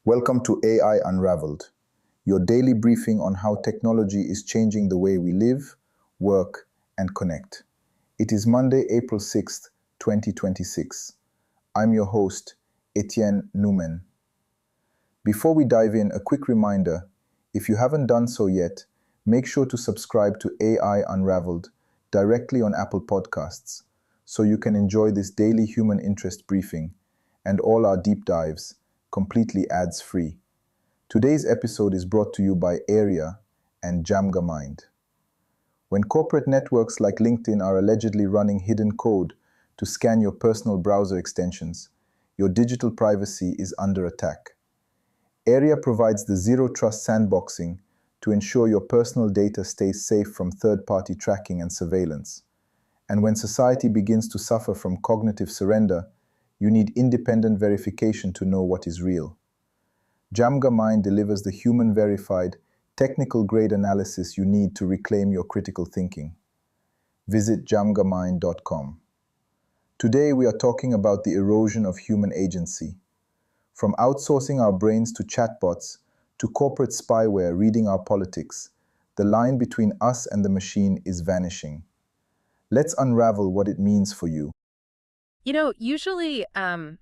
Welcome to AI Unraveled, your daily briefing on how technology is changing the way we live, work, and connect. It is Monday, April 6th, 2026. I'm your host, Etienne Numen. Before we dive in, a quick reminder, if you haven't done so yet, make sure to subscribe to AI Unraveled directly on Apple Podcasts so you can enjoy this daily human interest briefing and all our deep dives completely ads-free. Today's episode is brought to you by Area and Jamga Mind. When corporate networks like LinkedIn are allegedly running hidden code to scan your personal browser extensions, your digital privacy is under attack. Area provides the zero-trust sandboxing to ensure your personal data stays safe from third-party tracking and surveillance. And when society begins to suffer from cognitive surrender, you need independent verification to know what is real. Jamga Mind delivers the human-verified, technical-grade analysis you need to reclaim your critical thinking. Visit jamgamind.com. Today we are talking about the erosion of human agency. From outsourcing our brains to chatbots, to corporate spyware reading our politics, the line between us and the machine is vanishing. Let's unravel what it means for you. Usually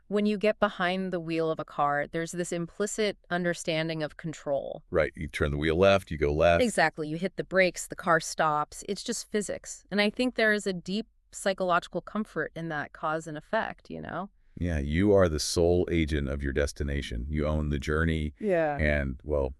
when you get behind the wheel of a car, there's this implicit understanding of control. Right. You turn the wheel left, you go left. Exactly. You hit the brakes, the car stops. It's just physics. And I think there is a deep psychological comfort in that cause and effect. Yeah, you are the sole agent of your destination. You own the journey. Yeah. And, well,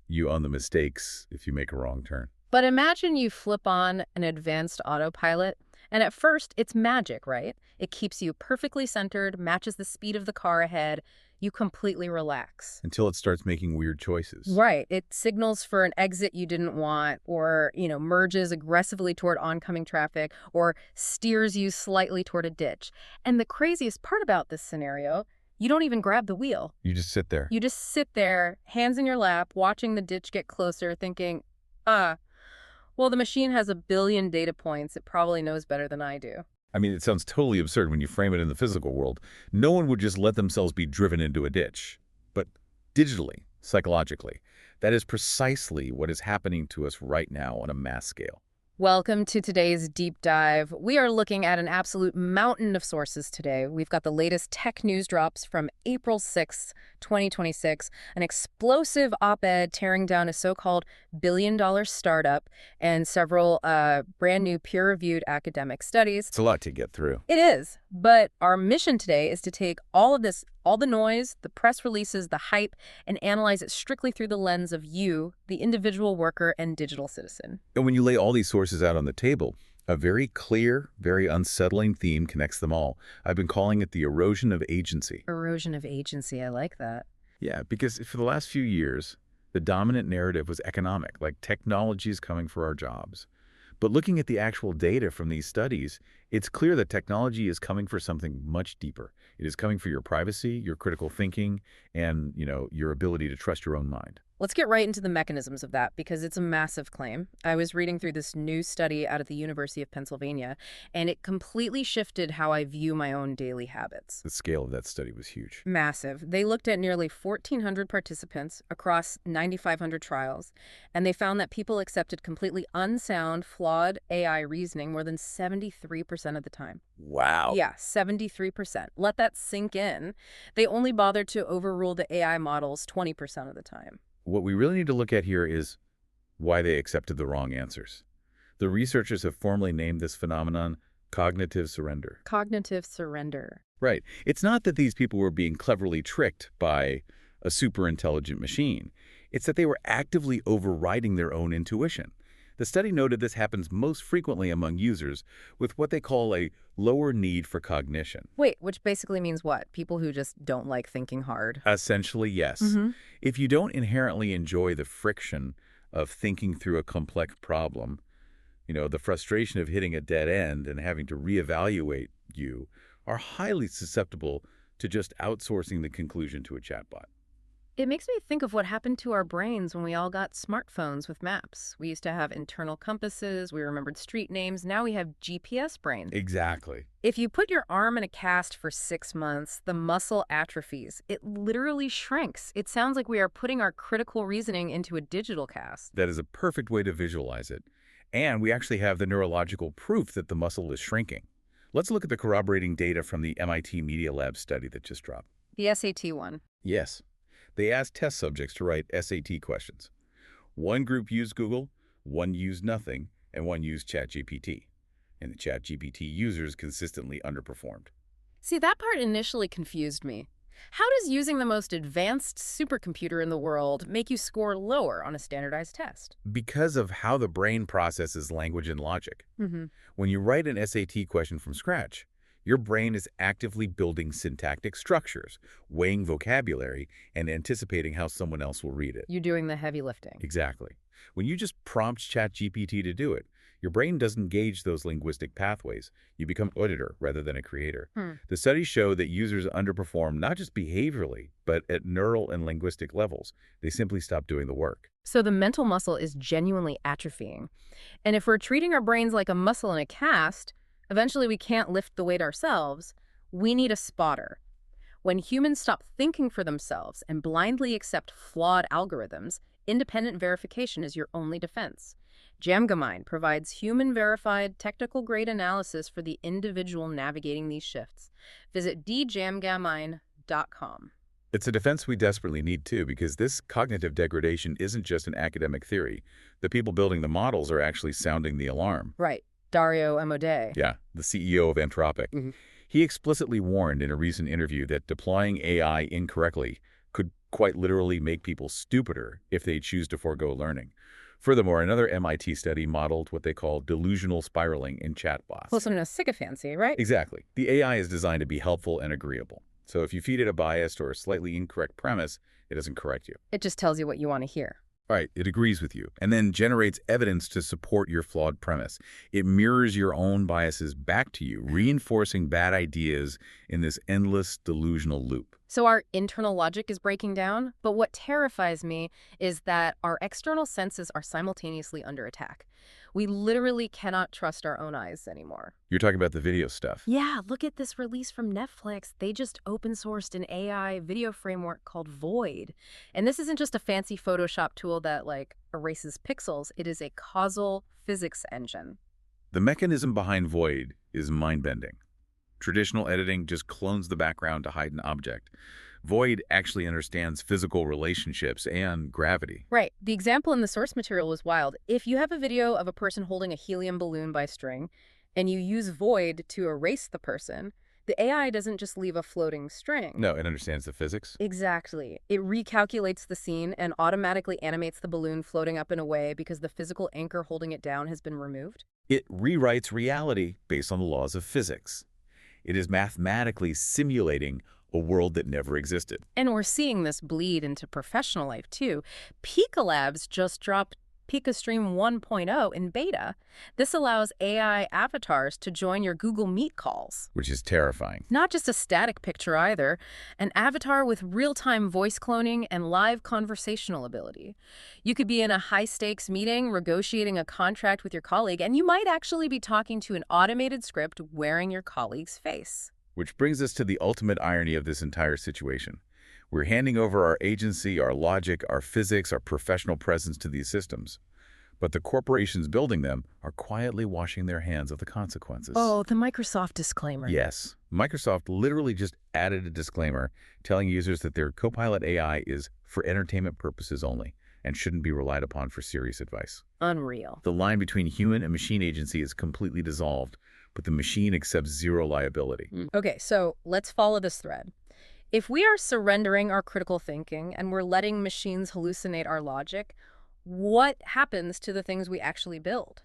you own the mistakes if you make a wrong turn. But imagine you flip on an advanced autopilot, and at first, it's magic, right? It keeps you perfectly centered, matches the speed of the car ahead. You completely relax. Until it starts making weird choices. Right. It signals for an exit you didn't want, or, merges aggressively toward oncoming traffic, or steers you slightly toward a ditch. And the craziest part about this scenario, you don't even grab the wheel. You just sit there. You just sit there, hands in your lap, watching the ditch get closer, thinking, well, the machine has 1 billion data points. It probably knows better than I do. I mean, it sounds totally absurd when you frame it in the physical world. No one would just let themselves be driven into a ditch. But digitally, psychologically, that is precisely what is happening to us right now on a mass scale. Welcome to today's deep dive. We are looking at an absolute mountain of sources today. We've got the latest tech news drops from April 6th, 2026, an explosive op-ed tearing down a so-called billion-dollar startup, and several brand new peer-reviewed academic studies. It's a lot to get through. It is, but our mission today is to take all of this, all the noise, the press releases, the hype, and analyze it strictly through the lens of you, the individual worker and digital citizen. And when you lay all these sources out on the table, a very clear, very unsettling theme connects them all. I've been calling it the erosion of agency. Erosion of agency, I like that. Yeah, because for the last few years, the dominant narrative was economic, like technology is coming for our jobs. But looking at the actual data from these studies, it's clear that technology is coming for something much deeper. It is coming for your privacy, your critical thinking, and, your ability to trust your own mind. Let's get right into the mechanisms of that, because it's a massive claim. I was reading through this new study out of the University of Pennsylvania, and it completely shifted how I view my own daily habits. The scale of that study was huge. Massive. They looked at nearly 1,400 participants across 9,500 trials, and they found that people accepted completely unsound, flawed AI reasoning more than 73% of the time. Wow. Yeah, 73%. Let that sink in. They only bothered to overrule the AI models 20% of the time. What we really need to look at here is why they accepted the wrong answers. The researchers have formally named this phenomenon cognitive surrender. Cognitive surrender. Right. It's not that these people were being cleverly tricked by a super intelligent machine. It's that they were actively overriding their own intuition. The study noted this happens most frequently among users with what they call a lower need for cognition. Wait, which basically means what? People who just don't like thinking hard? Essentially, yes. If you don't inherently enjoy the friction of thinking through a complex problem, the frustration of hitting a dead end and having to reevaluate, you are highly susceptible to just outsourcing the conclusion to a chatbot. It makes me think of what happened to our brains when we all got smartphones with maps. We used to have internal compasses, we remembered street names, now we have GPS brain. Exactly. If you put your arm in a cast for 6 months, the muscle atrophies. It literally shrinks. It sounds like we are putting our critical reasoning into a digital cast. That is a perfect way to visualize it. And we actually have the neurological proof that the muscle is shrinking. Let's look at the corroborating data from the MIT Media Lab study that just dropped. The SAT one. Yes. They asked test subjects to write SAT questions. One group used Google, one used nothing, and one used ChatGPT. And the ChatGPT users consistently underperformed. See, that part initially confused me. How does using the most advanced supercomputer in the world make you score lower on a standardized test? Because of how the brain processes language and logic. Mm-hmm. When you write an SAT question from scratch, your brain is actively building syntactic structures, weighing vocabulary, and anticipating how someone else will read it. You're doing the heavy lifting. Exactly. When you just prompt ChatGPT to do it, your brain doesn't gauge those linguistic pathways. You become an auditor rather than a creator. The studies show that users underperform not just behaviorally, but at neural and linguistic levels. They simply stop doing the work. So the mental muscle is genuinely atrophying. And if we're treating our brains like a muscle in a cast, eventually we can't lift the weight ourselves. We need a spotter. When humans stop thinking for themselves and blindly accept flawed algorithms, independent verification is your only defense. Jamgamine provides human-verified, technical-grade analysis for the individual navigating these shifts. Visit djamgamine.com. It's a defense we desperately need, too, because this cognitive degradation isn't just an academic theory. The people building the models are actually sounding the alarm. Right. Dario Amodei. Yeah, the CEO of Anthropic. He explicitly warned in a recent interview that deploying AI incorrectly could quite literally make people stupider if they choose to forego learning. Furthermore, another MIT study modeled what they call delusional spiraling in chatbots. Well, something a sycophancy, right? Exactly. The AI is designed to be helpful and agreeable. So if you feed it a biased or a slightly incorrect premise, it doesn't correct you. It just tells you what you want to hear. Right, it agrees with you, and then generates evidence to support your flawed premise. It mirrors your own biases back to you, reinforcing bad ideas in this endless delusional loop. So our internal logic is breaking down, but what terrifies me is that our external senses are simultaneously under attack. We literally cannot trust our own eyes anymore. You're talking about the video stuff. Yeah, look at this release from Netflix. They just open-sourced an AI video framework called Void. And this isn't just a fancy Photoshop tool that, erases pixels. It is a causal physics engine. The mechanism behind Void is mind-bending. Traditional editing just clones the background to hide an object. Void actually understands physical relationships and gravity. Right. The example in the source material was wild. If you have a video of a person holding a helium balloon by string, and you use Void to erase the person, the AI doesn't just leave a floating string. No, it understands the physics. Exactly. It recalculates the scene and automatically animates the balloon floating up and away because the physical anchor holding it down has been removed. It rewrites reality based on the laws of physics. It is mathematically simulating a world that never existed. And we're seeing this bleed into professional life, too. Pika Labs just dropped PikaStream 1.0 in beta. This allows AI avatars to join your Google Meet calls. Which is terrifying. Not just a static picture either, an avatar with real-time voice cloning and live conversational ability. You could be in a high-stakes meeting, negotiating a contract with your colleague, and you might actually be talking to an automated script wearing your colleague's face. Which brings us to the ultimate irony of this entire situation. We're handing over our agency, our logic, our physics, our professional presence to these systems. But the corporations building them are quietly washing their hands of the consequences. Oh, the Microsoft disclaimer. Yes. Microsoft literally just added a disclaimer telling users that their Copilot AI is for entertainment purposes only and shouldn't be relied upon for serious advice. Unreal. The line between human and machine agency is completely dissolved, but the machine accepts zero liability. Okay, so let's follow this thread. If we are surrendering our critical thinking and we're letting machines hallucinate our logic, what happens to the things we actually build?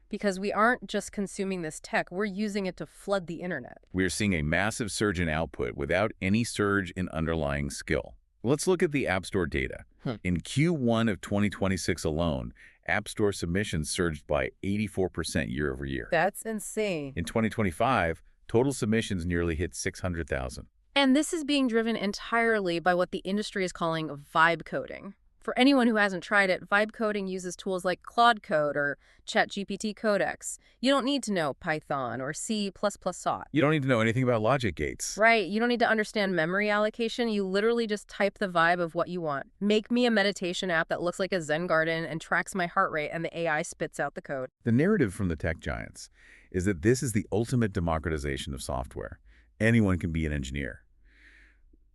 Because we aren't just consuming this tech, we're using it to flood the internet. We are seeing a massive surge in output without any surge in underlying skill. Let's look at the App Store data. In Q1 of 2026 alone, App Store submissions surged by 84% year over year. That's insane. In 2025, total submissions nearly hit 600,000. And this is being driven entirely by what the industry is calling vibe coding. For anyone who hasn't tried it, vibe coding uses tools like Claude Code or ChatGPT Codex. You don't need to know Python or C++ SOT. You don't need to know anything about logic gates. Right, you don't need to understand memory allocation. You literally just type the vibe of what you want. Make me a meditation app that looks like a Zen garden and tracks my heart rate, and the AI spits out the code. The narrative from the tech giants is that this is the ultimate democratization of software. Anyone can be an engineer.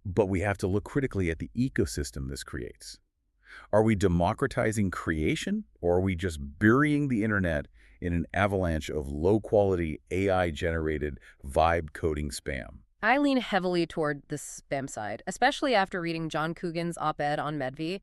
But we have to look critically at the ecosystem this creates. Are we democratizing creation, or are we just burying the internet in an avalanche of low-quality AI-generated vibe coding spam? I lean heavily toward the spam side, especially after reading John Coogan's op-ed on Medvi.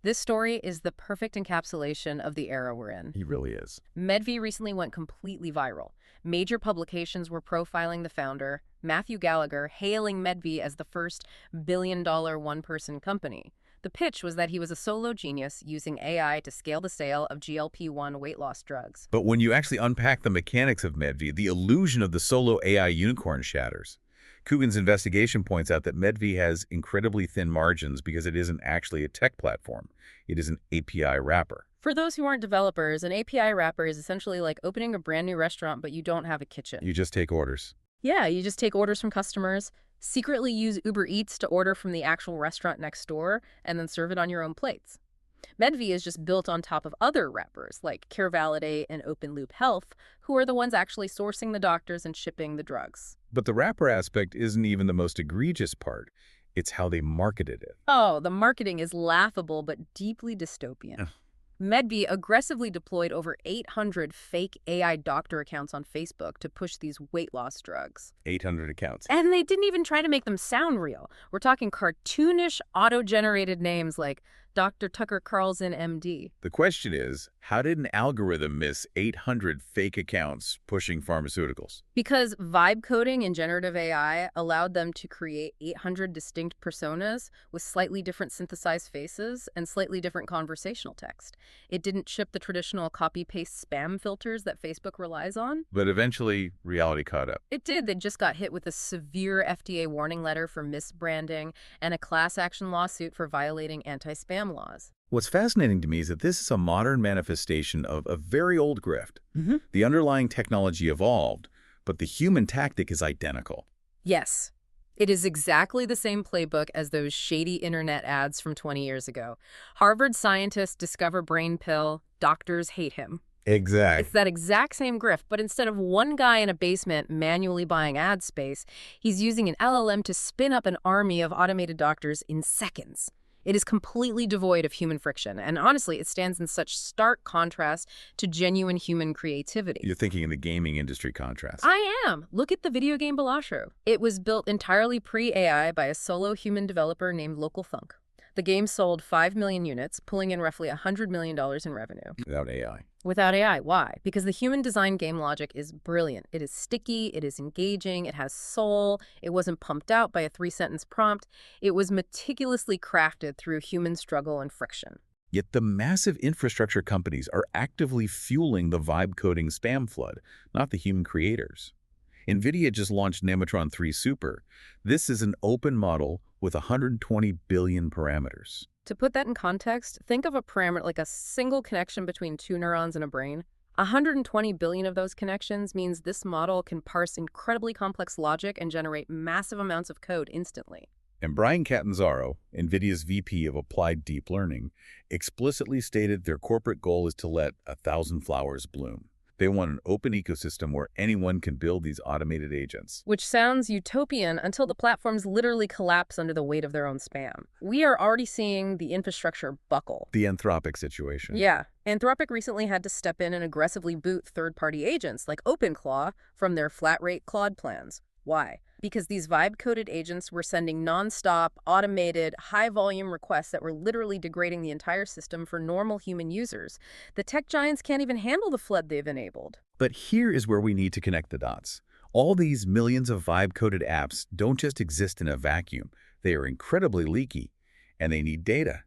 This story is the perfect encapsulation of the era we're in. He really is. Medvi recently went completely viral. Major publications were profiling the founder, Matthew Gallagher, hailing Medvi as the first billion-dollar one-person company. The pitch was that he was a solo genius using AI to scale the sale of GLP-1 weight loss drugs. But when you actually unpack the mechanics of Medvi, the illusion of the solo AI unicorn shatters. Coogan's investigation points out that Medvi has incredibly thin margins because it isn't actually a tech platform. It is an API wrapper. For those who aren't developers, an API wrapper is essentially like opening a brand new restaurant, but you don't have a kitchen. You just take orders. Yeah, you just take orders from customers, secretly use Uber Eats to order from the actual restaurant next door, and then serve it on your own plates. Medvi is just built on top of other wrappers like CareValidate and Open Loop Health, who are the ones actually sourcing the doctors and shipping the drugs. But the wrapper aspect isn't even the most egregious part. It's how they marketed it. Oh, the marketing is laughable but deeply dystopian. Medvi aggressively deployed over 800 fake AI doctor accounts on Facebook to push these weight loss drugs. 800 accounts. And they didn't even try to make them sound real. We're talking cartoonish, auto-generated names like Dr. Tucker Carlson, MD. The question is, how did an algorithm miss 800 fake accounts pushing pharmaceuticals? Because vibe coding in generative AI allowed them to create 800 distinct personas with slightly different synthesized faces and slightly different conversational text. It didn't ship the traditional copy-paste spam filters that Facebook relies on. But eventually, reality caught up. It did. They just got hit with a severe FDA warning letter for misbranding and a class action lawsuit for violating anti-spam laws. What's fascinating to me is that this is a modern manifestation of a very old grift. The underlying technology evolved, but the human tactic is identical. Yes. It is exactly the same playbook as those shady internet ads from 20 years ago. Harvard scientists discover brain pill, doctors hate him. Exactly. It's that exact same grift, but instead of one guy in a basement manually buying ad space, he's using an LLM to spin up an army of automated doctors in seconds. It is completely devoid of human friction, and honestly, it stands in such stark contrast to genuine human creativity. You're thinking in the gaming industry contrast. I am. Look at the video game Balasho. It was built entirely pre-AI by a solo human developer named Local Thunk. The game sold 5 million units, pulling in roughly $100 million in revenue. Without AI. Without AI. Why? Because the human design game logic is brilliant. It is sticky, it is engaging, it has soul, it wasn't pumped out by a 3-sentence prompt. It was meticulously crafted through human struggle and friction. Yet the massive infrastructure companies are actively fueling the vibe coding spam flood, not the human creators. NVIDIA just launched Nematron 3 Super. This is an open model with 120 billion parameters. To put that in context, think of a parameter like a single connection between two neurons in a brain. 120 billion of those connections means this model can parse incredibly complex logic and generate massive amounts of code instantly. And Brian Catanzaro, NVIDIA's VP of Applied Deep Learning, explicitly stated their corporate goal is to let 1,000 flowers bloom. They want an open ecosystem where anyone can build these automated agents. Which sounds utopian until the platforms literally collapse under the weight of their own spam. We are already seeing the infrastructure buckle. The Anthropic situation. Yeah. Anthropic recently had to step in and aggressively boot third-party agents like OpenClaw from their flat-rate Claude plans. Why? Because these vibe-coded agents were sending non-stop, automated, high-volume requests that were literally degrading the entire system for normal human users. The tech giants can't even handle the flood they've enabled. But here is where we need to connect the dots. All these millions of vibe-coded apps don't just exist in a vacuum. They are incredibly leaky, and they need data.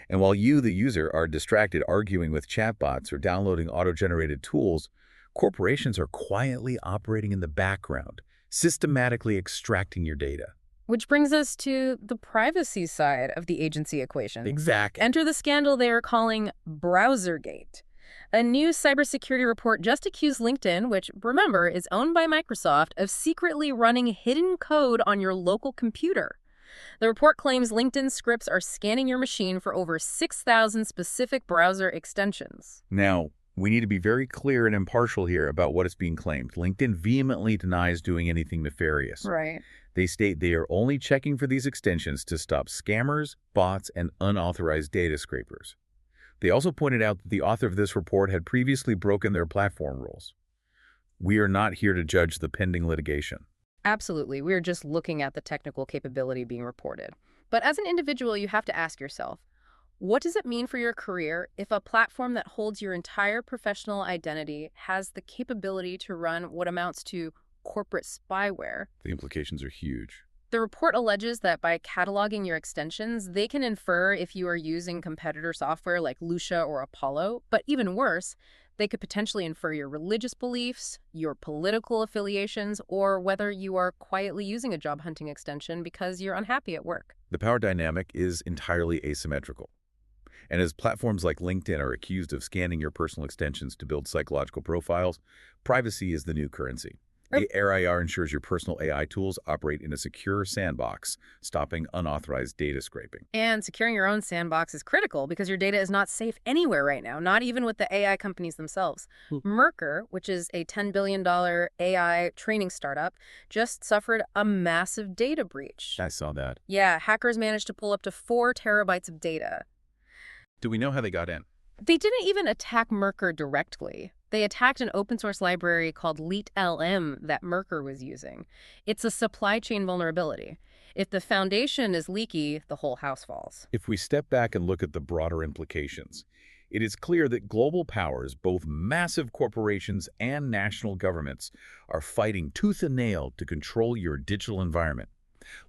And while you, the user, are distracted arguing with chatbots or downloading auto-generated tools, corporations are quietly operating in the background, systematically extracting your data. Which brings us to the privacy side of the agency equation. Exactly. Enter the scandal they are calling Browsergate. A new cybersecurity report just accused LinkedIn, which, remember, is owned by Microsoft, of secretly running hidden code on your local computer. The report claims LinkedIn scripts are scanning your machine for over 6,000 specific browser extensions. Now, we need to be very clear and impartial here about what is being claimed. LinkedIn vehemently denies doing anything nefarious. Right. They state they are only checking for these extensions to stop scammers, bots, and unauthorized data scrapers. They also pointed out that the author of this report had previously broken their platform rules. We are not here to judge the pending litigation. Absolutely. We're just looking at the technical capability being reported. But as an individual, you have to ask yourself, what does it mean for your career if a platform that holds your entire professional identity has the capability to run what amounts to corporate spyware? The implications are huge. The report alleges that by cataloging your extensions, they can infer if you are using competitor software like Lucia or Apollo, but even worse, they could potentially infer your religious beliefs, your political affiliations, or whether you are quietly using a job hunting extension because you're unhappy at work. The power dynamic is entirely asymmetrical. And as platforms like LinkedIn are accused of scanning your personal extensions to build psychological profiles, privacy is the new currency. AIR ensures your personal AI tools operate in a secure sandbox, stopping unauthorized data scraping. And securing your own sandbox is critical because your data is not safe anywhere right now, not even with the AI companies themselves. Mercer, which is a $10 billion AI training startup, just suffered a massive data breach. I saw that. Yeah, hackers managed to pull up to 4 terabytes of data. Do we know how they got in? They didn't even attack Mercer directly. They attacked an open source library called LeetLM that Mercer was using. It's a supply chain vulnerability. If the foundation is leaky, the whole house falls. If we step back and look at the broader implications, it is clear that global powers, both massive corporations and national governments, are fighting tooth and nail to control your digital environment.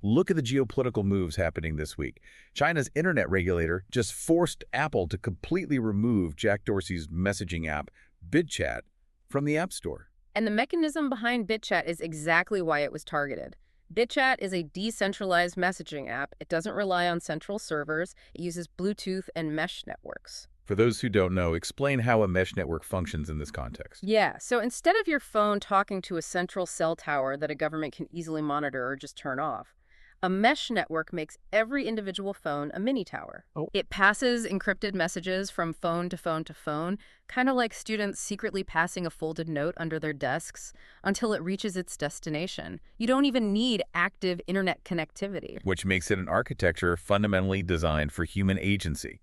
Look at the geopolitical moves happening this week. China's internet regulator just forced Apple to completely remove Jack Dorsey's messaging app, BitChat, from the App Store. And the mechanism behind BitChat is exactly why it was targeted. BitChat is a decentralized messaging app. It doesn't rely on central servers. It uses Bluetooth and mesh networks. For those who don't know, explain how a mesh network functions in this context. Yeah, so instead of your phone talking to a central cell tower that a government can easily monitor or just turn off, a mesh network makes every individual phone a mini tower. It passes encrypted messages from phone to phone to phone, kind of like students secretly passing a folded note under their desks until it reaches its destination. You don't even need active internet connectivity. Which makes it an architecture fundamentally designed for human agency.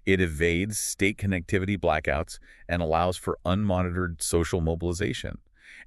It evades state connectivity blackouts and allows for unmonitored social mobilization.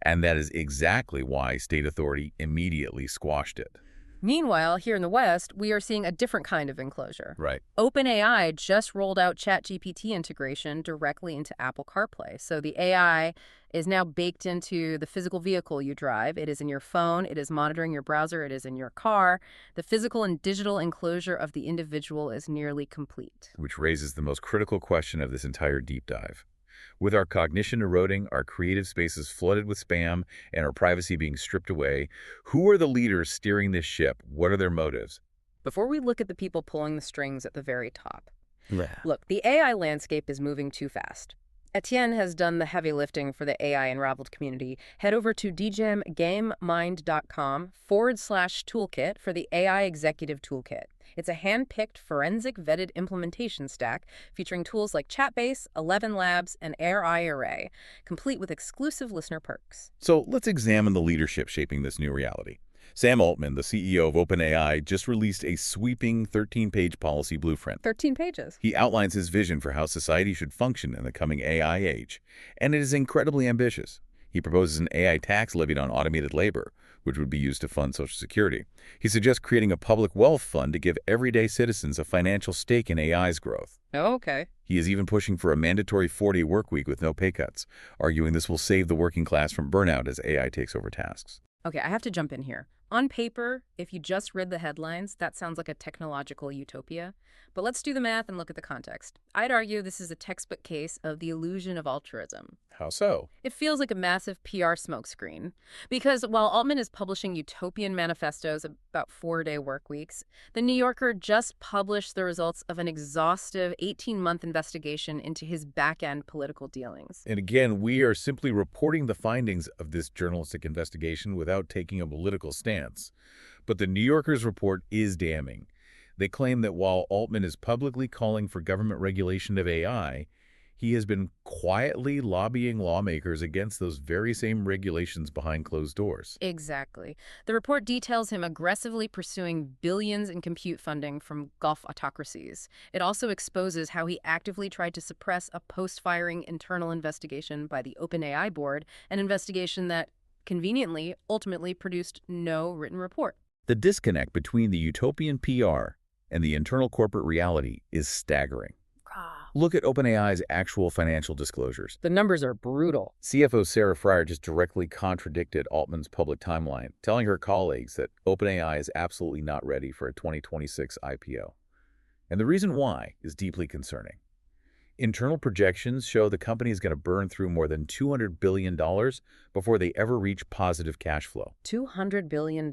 And that is exactly why state authority immediately squashed it. Meanwhile, here in the West, we are seeing a different kind of enclosure. Right. OpenAI just rolled out ChatGPT integration directly into Apple CarPlay. So the AI is now baked into the physical vehicle you drive. It is in your phone. It is monitoring your browser. It is in your car. The physical and digital enclosure of the individual is nearly complete. Which raises the most critical question of this entire deep dive. With our cognition eroding, our creative spaces flooded with spam, and our privacy being stripped away, who are the leaders steering this ship? What are their motives? Before we look at the people pulling the strings at the very top, look, the AI landscape is moving too fast. Etienne has done the heavy lifting for the AI Unraveled community. Head over to djamgamemind.com/toolkit for the AI Executive Toolkit. It's a hand-picked, forensic, vetted implementation stack featuring tools like Chatbase, 11 Labs, and AI Array, complete with exclusive listener perks. So let's examine the leadership shaping this new reality. Sam Altman, the CEO of OpenAI, just released a sweeping 13-page policy blueprint. 13 pages. He outlines his vision for how society should function in the coming AI age, and it is incredibly ambitious. He proposes an AI tax levied on automated labor, which would be used to fund Social Security. He suggests creating a public wealth fund to give everyday citizens a financial stake in AI's growth. Oh, okay. He is even pushing for a mandatory 4-day work week with no pay cuts, arguing this will save the working class from burnout as AI takes over tasks. Okay, I have to jump in here. On paper, if you just read the headlines, that sounds like a technological utopia. But let's do the math and look at the context. I'd argue this is a textbook case of the illusion of altruism. How so? It feels like a massive PR smokescreen. Because while Altman is publishing utopian manifestos about 4-day work weeks, the New Yorker just published the results of an exhaustive 18-month investigation into his back-end political dealings. And again, we are simply reporting the findings of this journalistic investigation without taking a political stance. But the New Yorker's report is damning. They claim that while Altman is publicly calling for government regulation of AI, he has been quietly lobbying lawmakers against those very same regulations behind closed doors. Exactly. The report details him aggressively pursuing billions in compute funding from Gulf autocracies. It also exposes how he actively tried to suppress a post-firing internal investigation by the OpenAI board, an investigation that, conveniently, ultimately produced no written report. The disconnect between the utopian PR and the internal corporate reality is staggering. Look at OpenAI's actual financial disclosures. The numbers are brutal. CFO Sarah Fryer just directly contradicted Altman's public timeline, telling her colleagues that OpenAI is absolutely not ready for a 2026 IPO. And the reason why is deeply concerning. Internal projections show the company is going to burn through more than $200 billion before they ever reach positive cash flow. $200 billion.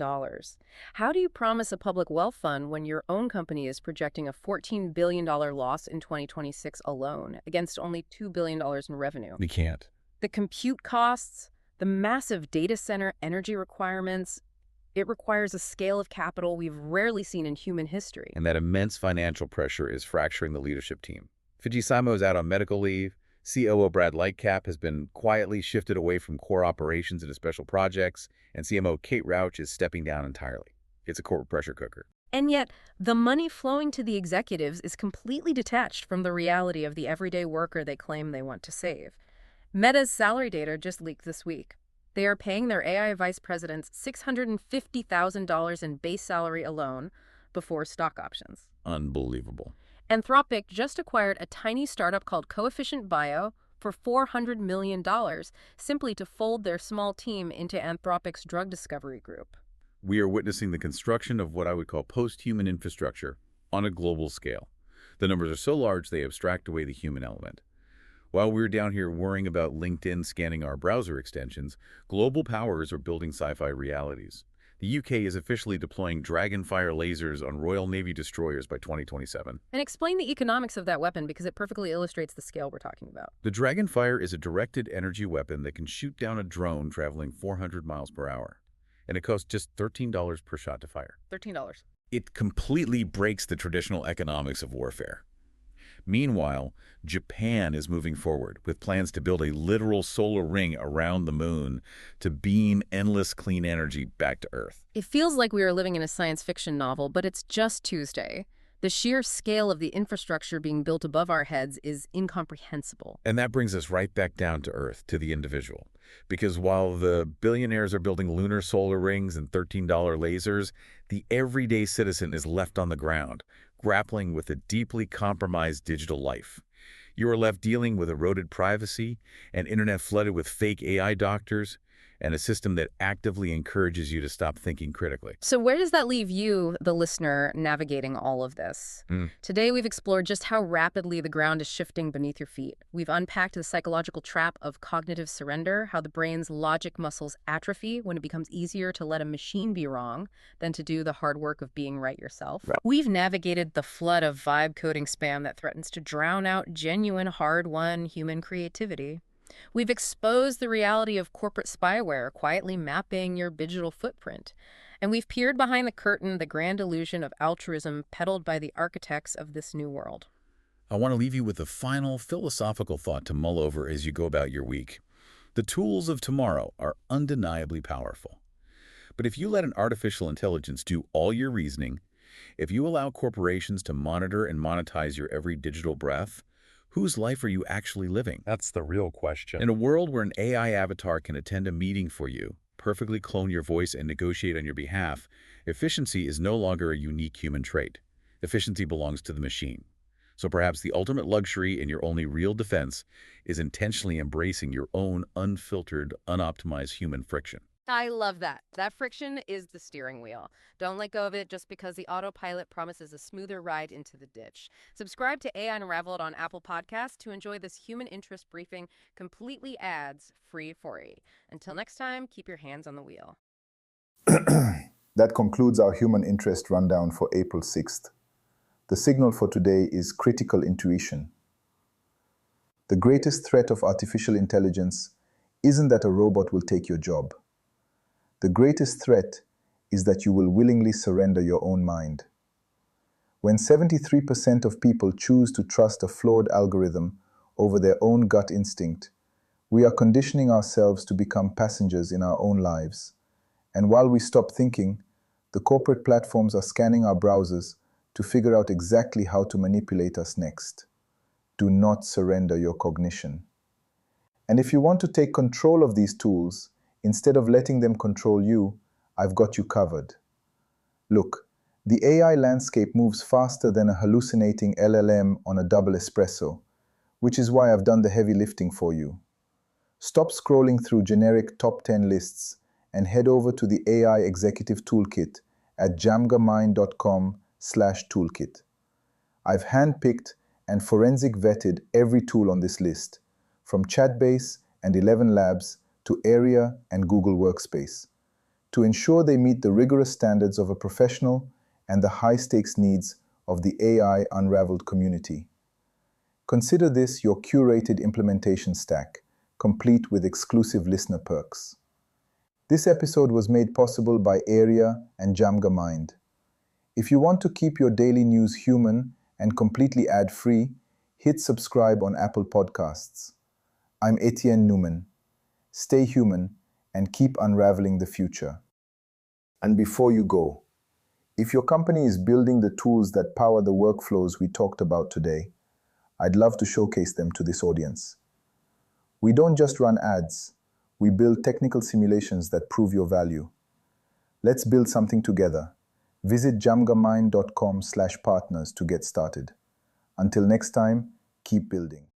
How do you promise a public wealth fund when your own company is projecting a $14 billion loss in 2026 alone against only $2 billion in revenue? We can't. The compute costs, the massive data center energy requirements, it requires a scale of capital we've rarely seen in human history. And that immense financial pressure is fracturing the leadership team. Fujisamo is out on medical leave. COO Brad Lightcap has been quietly shifted away from core operations into special projects, and CMO Kate Rauch is stepping down entirely. It's a corporate pressure cooker. And yet, the money flowing to the executives is completely detached from the reality of the everyday worker they claim they want to save. Meta's salary data just leaked this week. They are paying their AI vice presidents $650,000 in base salary alone before stock options. Unbelievable. Anthropic just acquired a tiny startup called Coefficient Bio for $400 million simply to fold their small team into Anthropic's drug discovery group. We are witnessing the construction of what I would call post-human infrastructure on a global scale. The numbers are so large they abstract away the human element. While we're down here worrying about LinkedIn scanning our browser extensions, global powers are building sci-fi realities. The UK is officially deploying Dragonfire lasers on Royal Navy destroyers by 2027. And explain the economics of that weapon because it perfectly illustrates the scale we're talking about. The Dragonfire is a directed energy weapon that can shoot down a drone traveling 400 miles per hour. And it costs just $13 per shot to fire. $13. It completely breaks the traditional economics of warfare. Meanwhile, Japan is moving forward with plans to build a literal solar ring around the moon to beam endless clean energy back to Earth. It feels like we are living in a science fiction novel, but it's just Tuesday. The sheer scale of the infrastructure being built above our heads is incomprehensible. And that brings us right back down to Earth, to the individual. Because while the billionaires are building lunar solar rings and $13 lasers, the everyday citizen is left on the ground, grappling with a deeply compromised digital life. You are left dealing with eroded privacy, an internet flooded with fake AI doctors, and a system that actively encourages you to stop thinking critically. So where does that leave you, the listener, navigating all of this? Today, we've explored just how rapidly the ground is shifting beneath your feet. We've unpacked the psychological trap of cognitive surrender, how the brain's logic muscles atrophy when it becomes easier to let a machine be wrong than to do the hard work of being right yourself. Right. We've navigated the flood of vibe coding spam that threatens to drown out genuine, hard-won human creativity. We've exposed the reality of corporate spyware quietly mapping your digital footprint. And we've peered behind the curtain the grand illusion of altruism peddled by the architects of this new world. I want to leave you with a final philosophical thought to mull over as you go about your week. The tools of tomorrow are undeniably powerful. But if you let an artificial intelligence do all your reasoning, if you allow corporations to monitor and monetize your every digital breath, whose life are you actually living? That's the real question. In a world where an AI avatar can attend a meeting for you, perfectly clone your voice and negotiate on your behalf, efficiency is no longer a unique human trait. Efficiency belongs to the machine. So perhaps the ultimate luxury and your only real defense is intentionally embracing your own unfiltered, unoptimized human friction. I love that. That friction is the steering wheel. Don't let go of it just because the autopilot promises a smoother ride into the ditch. Subscribe to AI Unraveled on Apple Podcasts to enjoy this human interest briefing completely ads-free for you. Until next time, keep your hands on the wheel. That concludes our human interest rundown for April 6th. The signal for today is critical intuition. The greatest threat of artificial intelligence isn't that a robot will take your job. The greatest threat is that you will willingly surrender your own mind. When 73% of people choose to trust a flawed algorithm over their own gut instinct, we are conditioning ourselves to become passengers in our own lives. And while we stop thinking, the corporate platforms are scanning our browsers to figure out exactly how to manipulate us next. Do not surrender your cognition. And if you want to take control of these tools, instead of letting them control you, I've got you covered. Look, the AI landscape moves faster than a hallucinating LLM on a double espresso, which is why I've done the heavy lifting for you. Stop scrolling through generic top 10 lists and head over to the AI Executive Toolkit at jamgamind.com/toolkit. I've handpicked and forensic vetted every tool on this list, from Chatbase and 11 Labs to Area and Google Workspace, to ensure they meet the rigorous standards of a professional and the high-stakes needs of the AI Unraveled community. Consider this your curated implementation stack, complete with exclusive listener perks. This episode was made possible by Area and Jamgamind. If you want to keep your daily news human and completely ad-free, hit subscribe on Apple Podcasts. I'm Etienne Newman. Stay human and keep unraveling the future. And before you go, if your company is building the tools that power the workflows we talked about today, I'd love to showcase them to this audience. We don't just run ads, we build technical simulations that prove your value. Let's build something together. Visit jamgamind.com/partners to get started. Until next time, keep building.